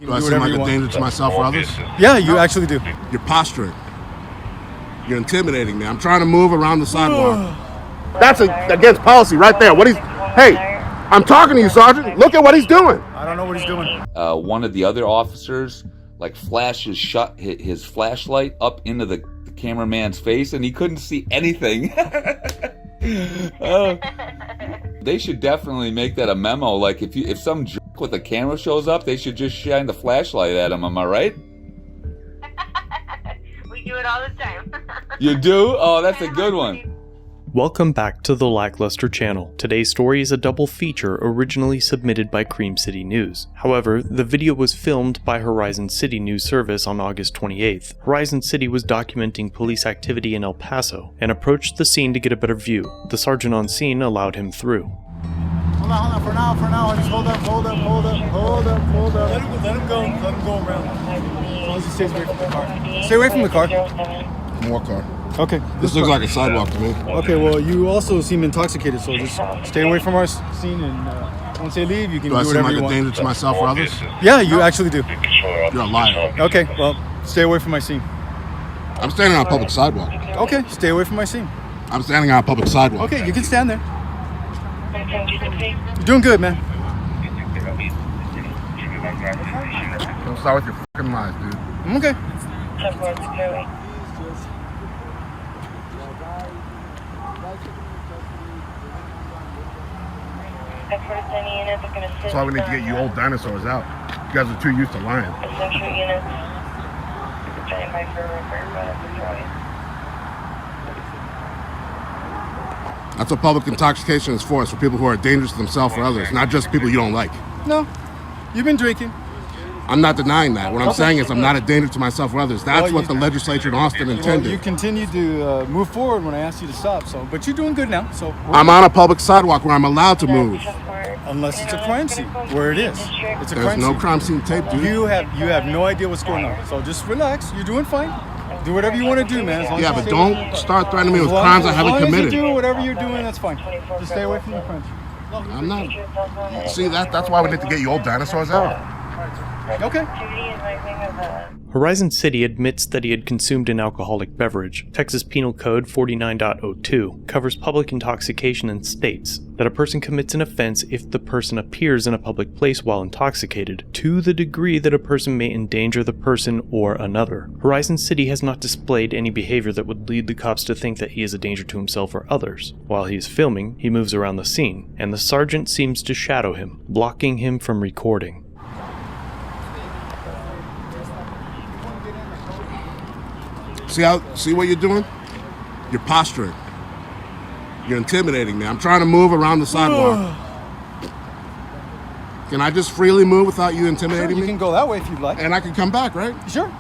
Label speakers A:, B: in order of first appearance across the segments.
A: Do I seem like a danger to myself or others?
B: Yeah, you actually do.
A: You're posturing. You're intimidating me. I'm trying to move around the sidewalk. That's against policy right there. Hey, I'm talking to you, Sergeant. Look at what he's doing.
B: I don't know what he's doing.
C: One of the other officers flashes his flashlight up into the cameraman's face, and he couldn't see anything. They should definitely make that a memo. Like if some jerk with a camera shows up, they should just shine the flashlight at him. Am I right?
D: We do it all the time.
C: You do? Oh, that's a good one.
E: Welcome back to the Lackluster channel. Today's story is a double feature originally submitted by Cream City News. However, the video was filmed by Horizon City News Service on August 28th. Horizon City was documenting police activity in El Paso and approached the scene to get a better view. The sergeant on scene allowed him through.
B: Hold on, for now, just hold up. Let him go around. As long as he stays away from the car. Stay away from the car.
A: More car.
B: Okay.
A: This looks like a sidewalk to me.
B: Okay, well, you also seem intoxicated, so just stay away from our scene, and once they leave, you can do whatever you want.
A: Do I seem like a danger to myself or others?
B: Yeah, you actually do.
A: You're a liar.
B: Okay, well, stay away from my scene.
A: I'm standing on a public sidewalk.
B: Okay, stay away from my scene.
A: I'm standing on a public sidewalk.
B: Okay, you can stand there. You're doing good, man.
A: Don't start with your fucking lies, dude.
B: Okay.
A: That's why we need to get you old dinosaurs out. You guys are too used to lying. That's what public intoxication is for. It's for people who are dangerous to themselves or others, not just people you don't like.
B: No, you've been drinking.
A: I'm not denying that. What I'm saying is I'm not a danger to myself or others. That's what the legislature in Austin intended.
B: Well, you continued to move forward when I asked you to stop, but you're doing good now. So
A: I'm on a public sidewalk where I'm allowed to move.
B: Unless it's a crime scene, where it is. It's a
A: There's
B: crime
A: no
B: scene.
A: crime scene tape, dude.
B: You have no idea what's going on. So just relax. You're doing fine. Do whatever you want to do, man.
A: Yeah, but don't start threatening me with crimes I haven't committed.
B: As long as you do whatever you're doing, that's fine. Just stay away from the crimes.
A: I'm not. See, that's why we need to get you old dinosaurs out.
B: Okay.
E: Horizon City admits that he had consumed an alcoholic beverage. Texas Penal Code 49.02 covers public intoxication and states that a person commits an offense if the person appears in a public place while intoxicated, to the degree that a person may endanger the person or another. Horizon City has not displayed any behavior that would lead the cops to think that he is a danger to himself or others. While he is filming, he moves around the scene, and the sergeant seems to shadow him, blocking him from recording.
A: See what you're doing? You're posturing. You're intimidating me. I'm trying to move around the sidewalk. Can I just freely move without you intimidating
B: me?
A: You
B: can go that way if you'd like.
A: And I can come back, right?
B: Sure.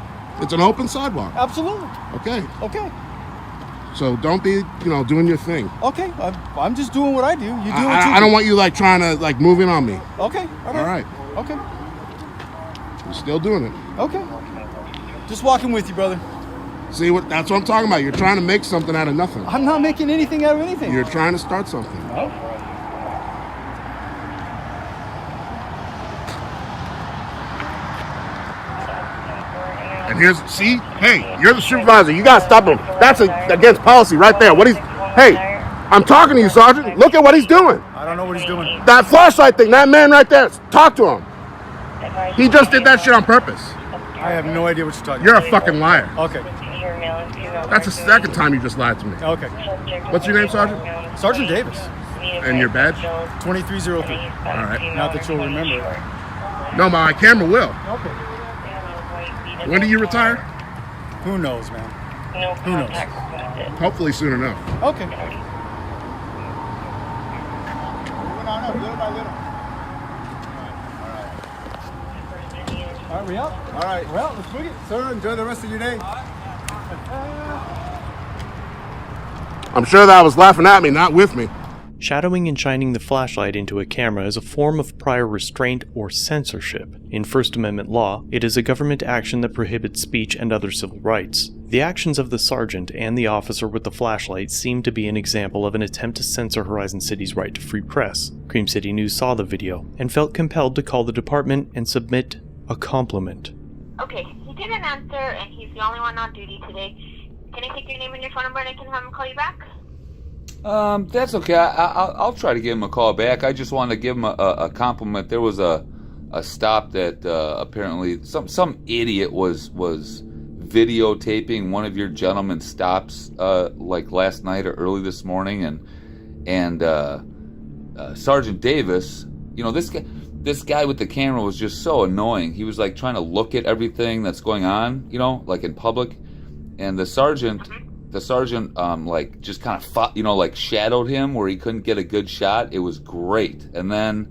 A: It's an open sidewalk.
B: Absolutely.
A: Okay.
B: Okay.
A: So don't be, doing your thing.
B: Okay. I'm just doing what I do. You do what you do.
A: I don't want you trying to move in on me.
B: Okay. All right. Okay.
A: You're still doing it.
B: Okay. Just walking with you, brother.
A: See, that's what I'm talking about. You're trying to make something out of nothing.
B: I'm not making anything out of anything.
A: You're trying to start something.
B: Oh.
A: And hey, you're the supervisor. You gotta stop him. That's against policy right there. Hey, I'm talking to you, Sergeant. Look at what he's doing.
B: I don't know what he's doing.
A: That flashlight thing, that man right there, talk to him. He just did that shit on purpose.
B: I have no idea what you're talking
A: about. You're a fucking liar.
B: Okay.
A: That's the second time you just lied to me.
B: Okay.
A: What's your name, Sergeant?
B: Sergeant Davis.
A: And your badge?
B: 2303.
A: All right.
B: Not that you'll remember it.
A: No, my camera will.
B: Okay.
A: When do you retire?
B: Who knows, man? Who knows?
A: Hopefully soon enough.
B: Okay. All right, we up?
A: All right.
B: Well, let's book it. Sir, enjoy the rest of your day.
A: I'm sure that was laughing at me, not with me.
E: Shadowing and shining the flashlight into a camera is a form of prior restraint or censorship. In First Amendment law, it is a government action that prohibits speech and other civil rights. The actions of the sergeant and the officer with the flashlight seem to be an example of an attempt to censor Horizon City's right to free press. Cream City News saw the video and felt compelled to call the department and submit a compliment.
D: Okay, he didn't answer, and he's the only one on duty today. Can I take your name and your phone number, and I can have him call you back?
C: That's okay. I'll try to give him a call back. I just wanted to give him a compliment. There was a stop that apparently some idiot was videotaping one of your gentlemen's stops like last night or early this morning, and Sergeant Davis, you know, this guy with the camera was just so annoying. He was like trying to look at everything that's going on, you know, like in public, and the sergeant like just kind of like shadowed him where he couldn't get a good shot. It was great. And then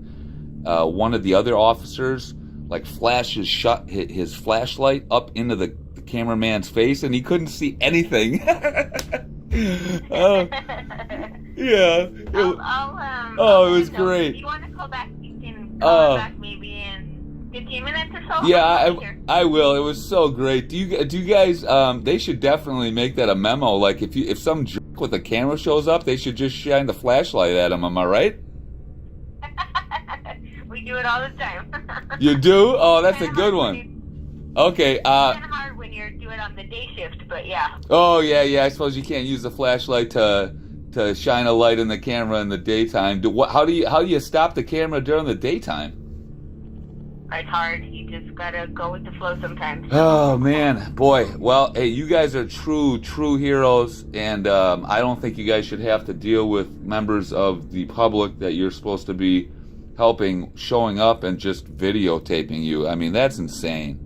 C: one of the other officers like flashes his flashlight up into the cameraman's face, and he couldn't see anything. Yeah. It was great.
D: If you want to call back, you can call back maybe in 15 minutes or so.
C: Yeah, I will. It was so great. Do you guys? They should definitely make that a memo. Like if some jerk with a camera shows up, they should just shine the flashlight at him. Am I right?
D: We do it all the time.
C: You do? Oh, that's a good one. Okay.
D: It's kind of hard when you do it on the day shift, but yeah.
C: Oh yeah. I suppose you can't use the flashlight to shine a light in the camera in the daytime. How do you stop the camera during the daytime?
D: It's hard. You just gotta go with the flow sometimes.
C: Oh man, boy. Well, hey, you guys are true heroes, and I don't think you guys should have to deal with members of the public that you're supposed to be helping showing up and just videotaping you. I mean, that's insane.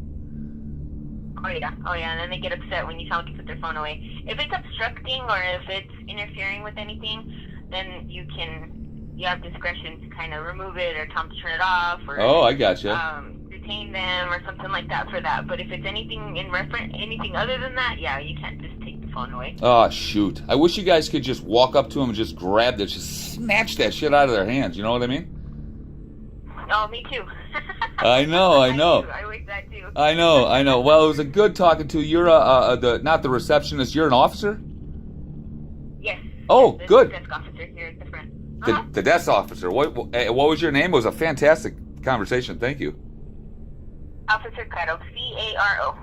D: Oh yeah, and then they get upset when you tell them to put their phone away. If it's obstructing or if it's interfering with anything, then you have discretion to kind of remove it or tell them to turn it off or
C: I gotcha.
D: Detain them or something like that for that. But if it's anything anything other than that, yeah, you can't just take the phone away.
C: Oh shoot! I wish you guys could just walk up to them and just grab that, just snatch that shit out of their hands. You know what I mean?
D: Oh, me too.
C: I know.
D: I wish that too.
C: I know. Well, it was a good talking to you. You're not the receptionist. You're an officer?
D: Yes.
C: Oh,
D: the
C: good.
D: Desk officer here at the front.
C: The desk officer. What was your name? It was a fantastic conversation. Thank you.
D: Officer Caro. C-A-R-O.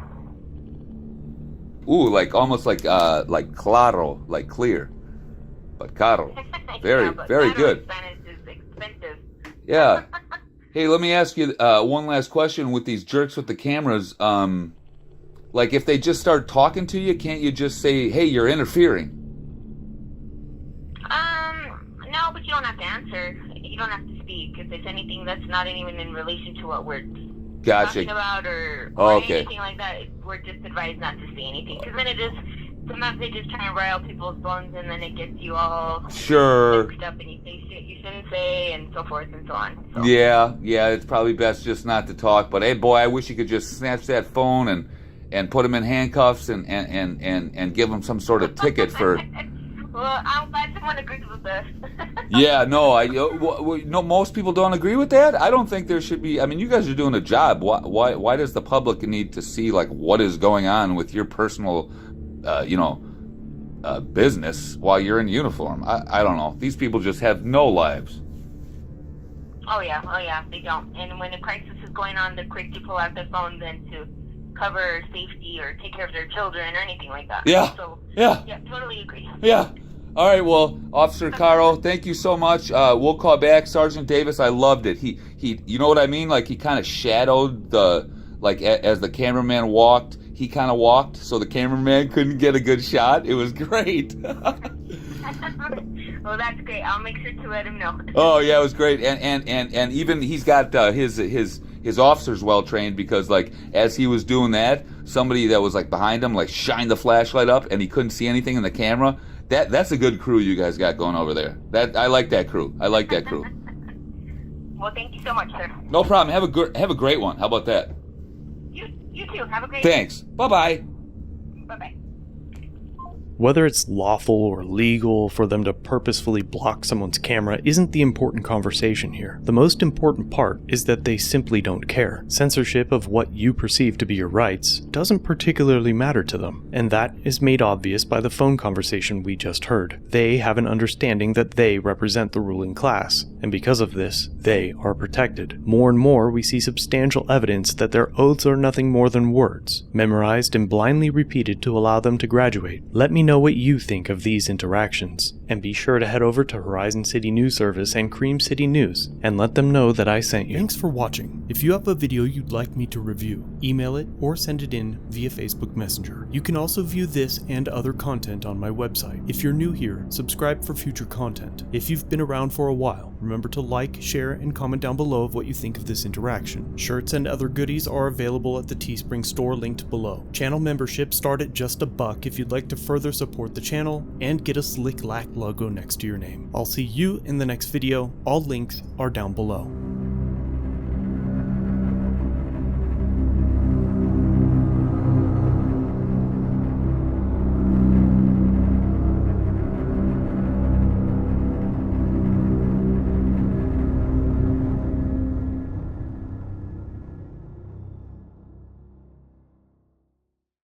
C: Ooh, like almost like claro, like clear, but caro. Very
D: Very
C: good.
D: Spanish is expensive.
C: Yeah. Hey, let me ask you one last question with these jerks with the cameras. Like if they just start talking to you, can't you just say, "Hey, you're interfering"?
D: No, but you don't have to answer. You don't have to speak if it's anything that's not even in relation to what we're talking about or anything like that. We're just advised not to say anything because then it is. Sometimes they just try and rile people's bones, and then it gets you all mixed up, and you say shit you shouldn't say, and so forth and so on. So.
C: Yeah, it's probably best just not to talk. But hey, boy, I wish you could just snatch that phone and put him in handcuffs and give him some sort of ticket for.
D: Well, I'm glad someone agrees with this.
C: Yeah, no, most people don't agree with that. I don't think there should be. I mean, you guys are doing a job. Why does the public need to see like what is going on with your personal, business while you're in uniform? I don't know. These people just have no lives.
D: Oh yeah, they don't. And when a crisis is going on, they're quick to pull out their phones and to cover safety or take care of their children or anything like that.
C: Yeah.
D: So,
C: yeah,
D: totally agree.
C: Yeah. All right, well, Officer Caro, thank you so much. We'll call back. Sergeant Davis, I loved it. He, you know what I mean? Like he kind of shadowed as the cameraman walked, he kind of walked, so the cameraman couldn't get a good shot. It was great.
D: Well, that's great. I'll make sure to let him know.
C: Oh yeah, it was great, and even he's got his officers well trained because like as he was doing that, somebody that was like behind him like shined the flashlight up and he couldn't see anything in the camera. That's a good crew you guys got going over there. I like that crew.
D: Well, thank you so much, sir.
C: No problem. Have a great one. How about that?
D: You too. Have a great
C: Thanks. Bye-bye.
D: Bye-bye.
E: Whether it's lawful or legal for them to purposefully block someone's camera isn't the important conversation here. The most important part is that they simply don't care. Censorship of what you perceive to be your rights doesn't particularly matter to them, and that is made obvious by the phone conversation we just heard. They have an understanding that they represent the ruling class, and because of this, they are protected. More and more, we see substantial evidence that their oaths are nothing more than words, memorized and blindly repeated to allow them to graduate. Let me know what you think of these interactions, and be sure to head over to Horizon City News Service and Cream City News, and let them know that I sent you.
F: Thanks for watching. If you have a video you'd like me to review, email it or send it in via Facebook Messenger. You can also view this and other content on my website. If you're new here, subscribe for future content. If you've been around for a while, remember to like, share, and comment down below of what you think of this interaction. Shirts and other goodies are available at the Teespring store linked below. Channel memberships start at just $1 if you'd like to further support the channel and get a slick lack logo next to your name. I'll see you in the next video. All links are down below.